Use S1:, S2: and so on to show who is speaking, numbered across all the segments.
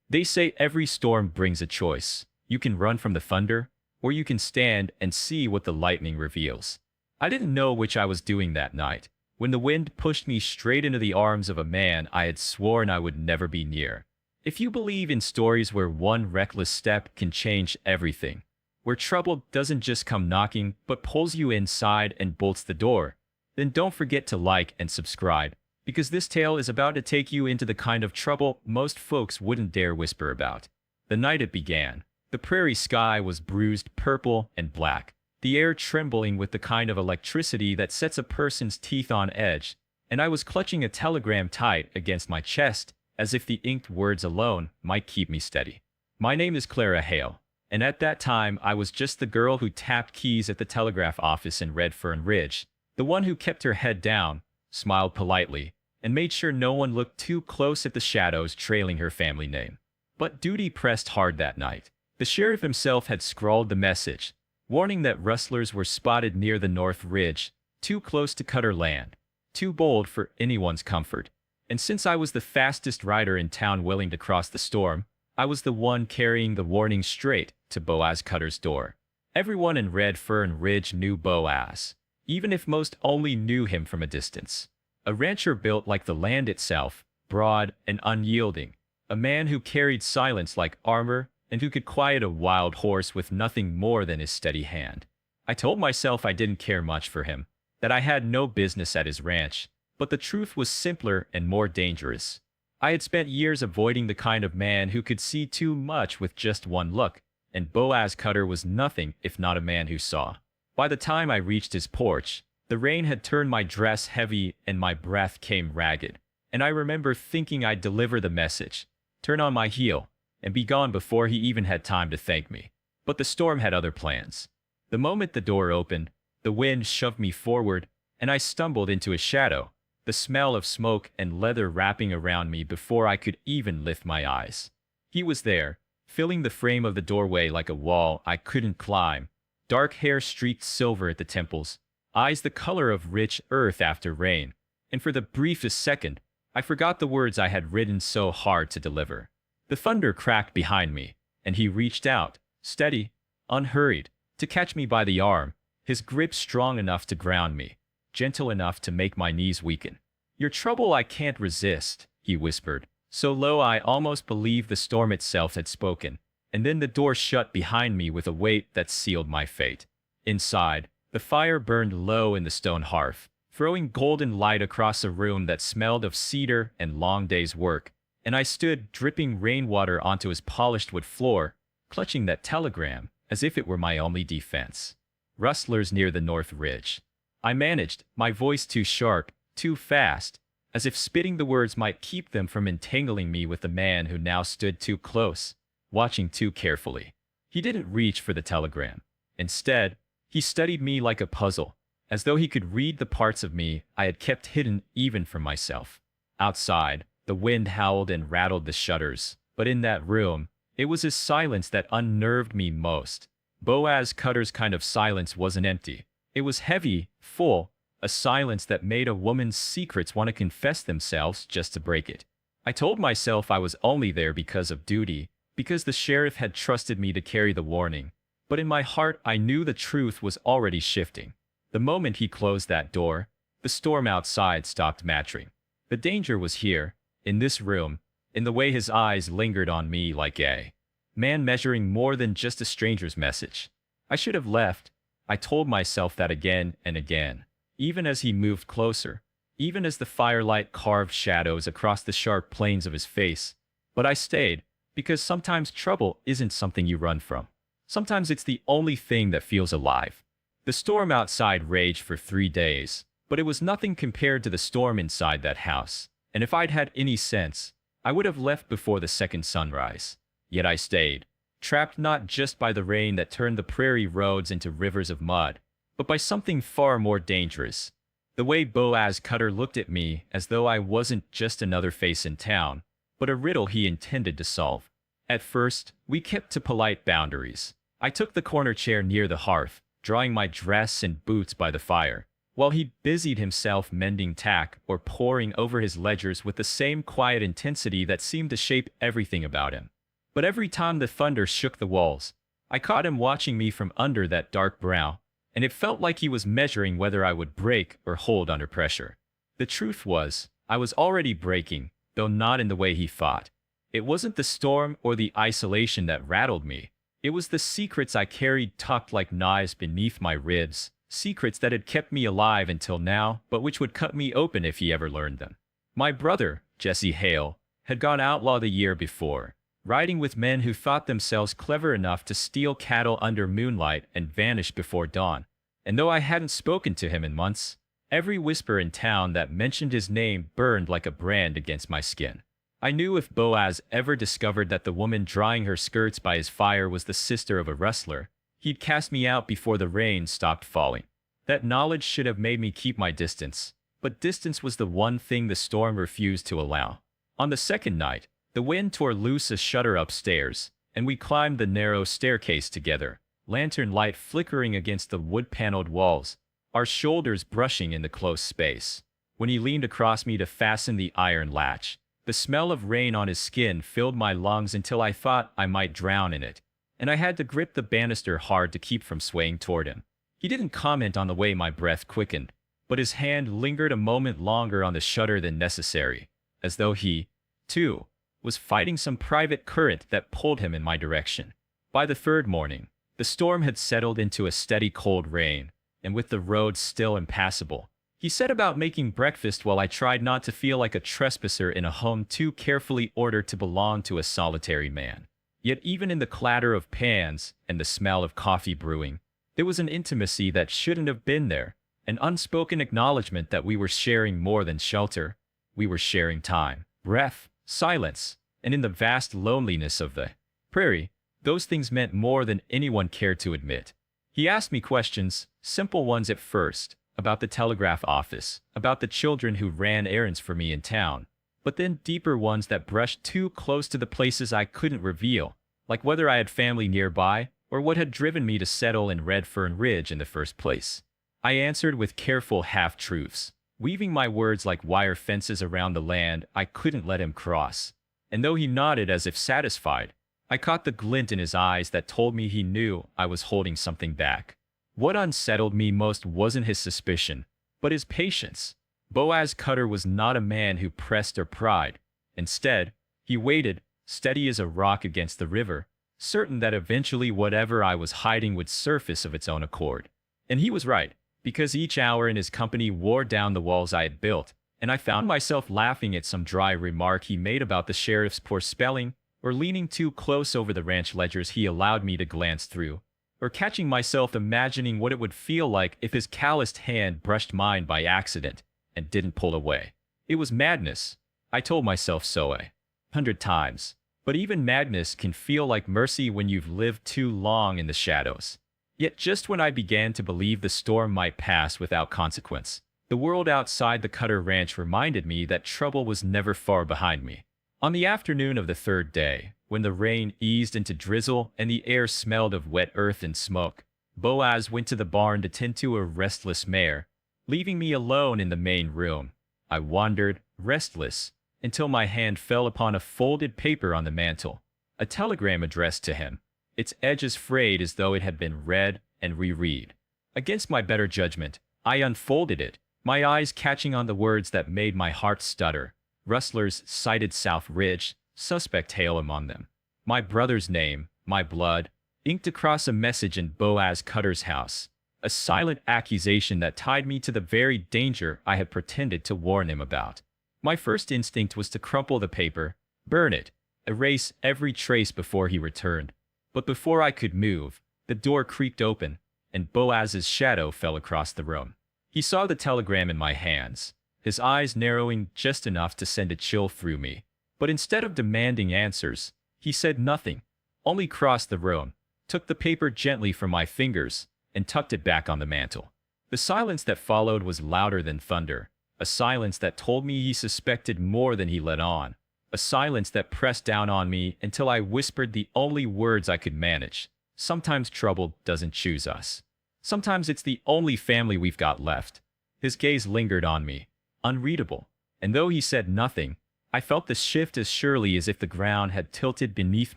S1: They say every storm brings a choice. You can run from the thunder, or you can stand and see what the lightning reveals. I didn't know which I was doing that night, when the wind pushed me straight into the arms of a man I had sworn I would never be near. If you believe in stories where one reckless step can change everything, where trouble doesn't just come knocking but pulls you inside and bolts the door, then don't forget to like and subscribe, because this tale is about to take you into the kind of trouble most folks wouldn't dare whisper about. The night it began, the prairie sky was bruised purple and black, the air trembling with the kind of electricity that sets a person's teeth on edge, and I was clutching a telegram tight against my chest, as if the inked words alone might keep me steady. My name is Clara Hale, and at that time I was just the girl who tapped keys at the telegraph office in Redfern Ridge, the one who kept her head down, smiled politely, and made sure no one looked too close at the shadows trailing her family name. But duty pressed hard that night. The sheriff himself had scrawled the message, warning that rustlers were spotted near the North Ridge, too close to Cutter Land, too bold for anyone's comfort. And since I was the fastest rider in town willing to cross the storm, I was the one carrying the warning straight to Boaz Cutter's door. Everyone in Redfern Ridge knew Boaz, even if most only knew him from a distance. A rancher built like the land itself, broad and unyielding, a man who carried silence like armor and who could quiet a wild horse with nothing more than his steady hand. I told myself I didn't care much for him, that I had no business at his ranch, but the truth was simpler and more dangerous. I had spent years avoiding the kind of man who could see too much with just one look, and Boaz Cutter was nothing if not a man who saw. By the time I reached his porch, the rain had turned my dress heavy and my breath came ragged, and I remember thinking I'd deliver the message, turn on my heel, and be gone before he even had time to thank me. But the storm had other plans. The moment the door opened, the wind shoved me forward, and I stumbled into a shadow, the smell of smoke and leather wrapping around me before I could even lift my eyes. He was there, filling the frame of the doorway like a wall I couldn't climb, dark hair streaked silver at the temples, eyes the color of rich earth after rain, and for the briefest second, I forgot the words I had ridden so hard to deliver. The thunder cracked behind me, and he reached out, steady, unhurried, to catch me by the arm, his grip strong enough to ground me, gentle enough to make my knees weaken. "Your trouble I can't resist," he whispered, so low I almost believed the storm itself had spoken, and then the door shut behind me with a weight that sealed my fate. Inside, the fire burned low in the stone hearth, throwing golden light across a room that smelled of cedar and long day's work, and I stood dripping rainwater onto his polished wood floor, clutching that telegram as if it were my only defense. Rustlers near the North Ridge. I managed, my voice too sharp, too fast, as if spitting the words might keep them from entangling me with the man who now stood too close, watching too carefully. He didn't reach for the telegram. Instead, he studied me like a puzzle, as though he could read the parts of me I had kept hidden even from myself. Outside, the wind howled and rattled the shutters, but in that room, it was his silence that unnerved me most. Boaz Cutter's kind of silence wasn't empty. It was heavy, full, a silence that made a woman's secrets want to confess themselves just to break it. I told myself I was only there because of duty, because the sheriff had trusted me to carry the warning, but in my heart I knew the truth was already shifting. The moment he closed that door, the storm outside stopped mattering. The danger was here, in this room, in the way his eyes lingered on me like a man measuring more than just a stranger's message. I should have left. I told myself that again and again, even as he moved closer, even as the firelight carved shadows across the sharp planes of his face. But I stayed, because sometimes trouble isn't something you run from. Sometimes it's the only thing that feels alive. The storm outside raged for 3 days, but it was nothing compared to the storm inside that house, and if I'd had any sense, I would have left before the second sunrise. Yet I stayed, trapped not just by the rain that turned the prairie roads into rivers of mud, but by something far more dangerous. The way Boaz Cutter looked at me as though I wasn't just another face in town, but a riddle he intended to solve. At first, we kept to polite boundaries. I took the corner chair near the hearth, drawing my dress and boots by the fire, while he busied himself mending tack or poring over his ledgers with the same quiet intensity that seemed to shape everything about him. But every time the thunder shook the walls, I caught him watching me from under that dark brow, and it felt like he was measuring whether I would break or hold under pressure. The truth was, I was already breaking, though not in the way he thought. It wasn't the storm or the isolation that rattled me. It was the secrets I carried tucked like knives beneath my ribs, secrets that had kept me alive until now, but which would cut me open if he ever learned them. My brother, Jesse Hale, had gone outlaw the year before, riding with men who thought themselves clever enough to steal cattle under moonlight and vanish before dawn. And though I hadn't spoken to him in months, every whisper in town that mentioned his name burned like a brand against my skin. I knew if Boaz ever discovered that the woman drying her skirts by his fire was the sister of a rustler, he'd cast me out before the rain stopped falling. That knowledge should have made me keep my distance, but distance was the one thing the storm refused to allow. On the second night, the wind tore loose a shutter upstairs, and we climbed the narrow staircase together, lantern light flickering against the wood-paneled walls, our shoulders brushing in the close space. When he leaned across me to fasten the iron latch, the smell of rain on his skin filled my lungs until I thought I might drown in it, and I had to grip the banister hard to keep from swaying toward him. He didn't comment on the way my breath quickened, but his hand lingered a moment longer on the shutter than necessary, as though he, too, was fighting some private current that pulled him in my direction. By the third morning, the storm had settled into a steady cold rain, and with the roads still impassable, he set about making breakfast while I tried not to feel like a trespasser in a home too carefully ordered to belong to a solitary man. Yet even in the clatter of pans and the smell of coffee brewing, there was an intimacy that shouldn't have been there, an unspoken acknowledgement that we were sharing more than shelter. We were sharing time, breath, silence, and in the vast loneliness of the prairie, those things meant more than anyone cared to admit. He asked me questions, simple ones at first, about the telegraph office, about the children who ran errands for me in town, but then deeper ones that brushed too close to the places I couldn't reveal, like whether I had family nearby or what had driven me to settle in Red Fern Ridge in the first place. I answered with careful half-truths, weaving my words like wire fences around the land I couldn't let him cross. And though he nodded as if satisfied, I caught the glint in his eyes that told me he knew I was holding something back. What unsettled me most wasn't his suspicion, but his patience. Boaz Cutter was not a man who pressed or pried. Instead, he waited, steady as a rock against the river, certain that eventually whatever I was hiding would surface of its own accord. And he was right, because each hour in his company wore down the walls I had built, and I found myself laughing at some dry remark he made about the sheriff's poor spelling, or leaning too close over the ranch ledgers he allowed me to glance through, or catching myself imagining what it would feel like if his calloused hand brushed mine by accident and didn't pull away. It was madness. I told myself so 100 times. But even madness can feel like mercy when you've lived too long in the shadows. Yet just when I began to believe the storm might pass without consequence, the world outside the Cutter Ranch reminded me that trouble was never far behind me. On the afternoon of the third day, when the rain eased into drizzle and the air smelled of wet earth and smoke, Boaz went to the barn to tend to a restless mare, leaving me alone in the main room. I wandered, restless, until my hand fell upon a folded paper on the mantel, a telegram addressed to him, its edges frayed as though it had been read and reread. Against my better judgment, I unfolded it, my eyes catching on the words that made my heart stutter. Rustlers sighted South Ridge, suspect Hale among them. My brother's name, my blood, inked across a message in Boaz Cutter's house, a silent accusation that tied me to the very danger I had pretended to warn him about. My first instinct was to crumple the paper, burn it, erase every trace before he returned. But before I could move, the door creaked open, and Boaz's shadow fell across the room. He saw the telegram in my hands, his eyes narrowing just enough to send a chill through me. But instead of demanding answers, he said nothing, only crossed the room, took the paper gently from my fingers, and tucked it back on the mantel. The silence that followed was louder than thunder, a silence that told me he suspected more than he let on, a silence that pressed down on me until I whispered the only words I could manage. Sometimes trouble doesn't choose us. Sometimes it's the only family we've got left. His gaze lingered on me, unreadable, and though he said nothing, I felt the shift as surely as if the ground had tilted beneath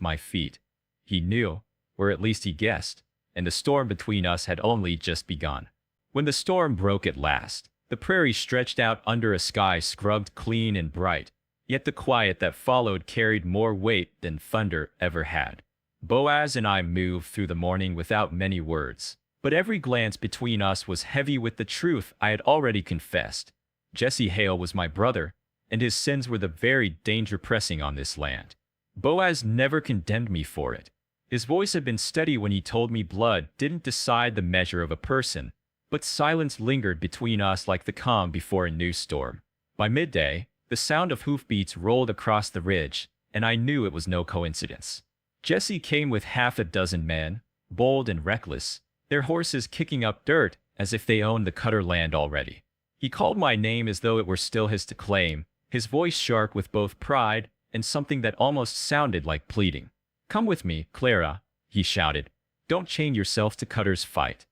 S1: my feet. He knew, or at least he guessed, and the storm between us had only just begun. When the storm broke at last, the prairie stretched out under a sky scrubbed clean and bright, yet the quiet that followed carried more weight than thunder ever had. Boaz and I moved through the morning without many words, but every glance between us was heavy with the truth I had already confessed. Jesse Hale was my brother, and his sins were the very danger pressing on this land. Boaz never condemned me for it. His voice had been steady when he told me blood didn't decide the measure of a person, but silence lingered between us like the calm before a new storm. By midday, the sound of hoofbeats rolled across the ridge, and I knew it was no coincidence. Jesse came with half a dozen men, bold and reckless, their horses kicking up dirt as if they owned the Cutter land already. He called my name as though it were still his to claim, his voice sharp with both pride and something that almost sounded like pleading. "Come with me, Clara," he shouted. "Don't chain yourself to Cutter's fight."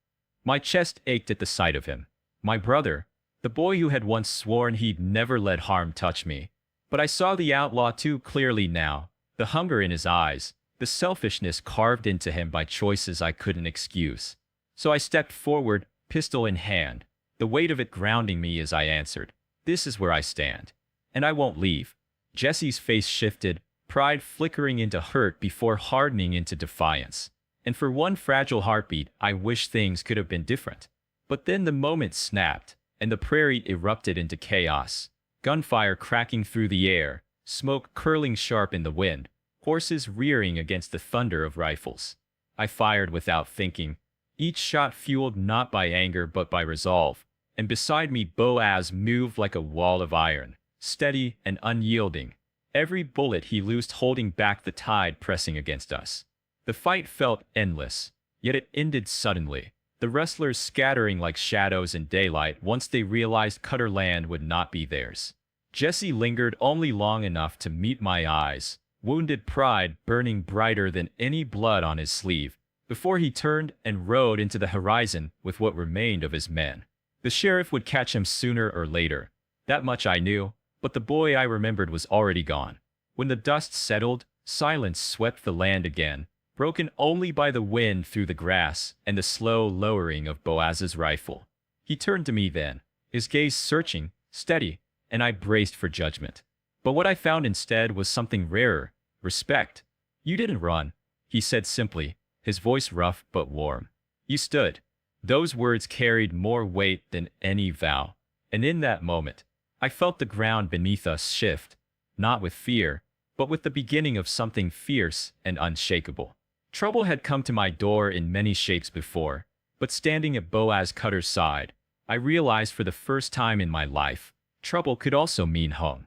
S1: My chest ached at the sight of him. My brother, the boy who had once sworn he'd never let harm touch me. But I saw the outlaw too clearly now, the hunger in his eyes, the selfishness carved into him by choices I couldn't excuse. So I stepped forward, pistol in hand, the weight of it grounding me as I answered, "This is where I stand, and I won't leave." Jesse's face shifted, pride flickering into hurt before hardening into defiance. And for one fragile heartbeat, I wished things could have been different. But then the moment snapped, and the prairie erupted into chaos. Gunfire cracking through the air, smoke curling sharp in the wind, horses rearing against the thunder of rifles. I fired without thinking, each shot fueled not by anger but by resolve, and beside me Boaz moved like a wall of iron, steady and unyielding, every bullet he loosed holding back the tide pressing against us. The fight felt endless, yet it ended suddenly, the wrestlers scattering like shadows in daylight once they realized Cutter land would not be theirs. Jesse lingered only long enough to meet my eyes, wounded pride burning brighter than any blood on his sleeve, before he turned and rode into the horizon with what remained of his men. The sheriff would catch him sooner or later. That much I knew, but the boy I remembered was already gone. When the dust settled, silence swept the land again, broken only by the wind through the grass and the slow lowering of Boaz's rifle. He turned to me then, his gaze searching, steady, and I braced for judgment. But what I found instead was something rarer, respect. "You didn't run," he said simply, his voice rough but warm. "You stood." Those words carried more weight than any vow, and in that moment, I felt the ground beneath us shift, not with fear, but with the beginning of something fierce and unshakable. Trouble had come to my door in many shapes before, but standing at Boaz Cutter's side, I realized for the first time in my life, trouble could also mean home.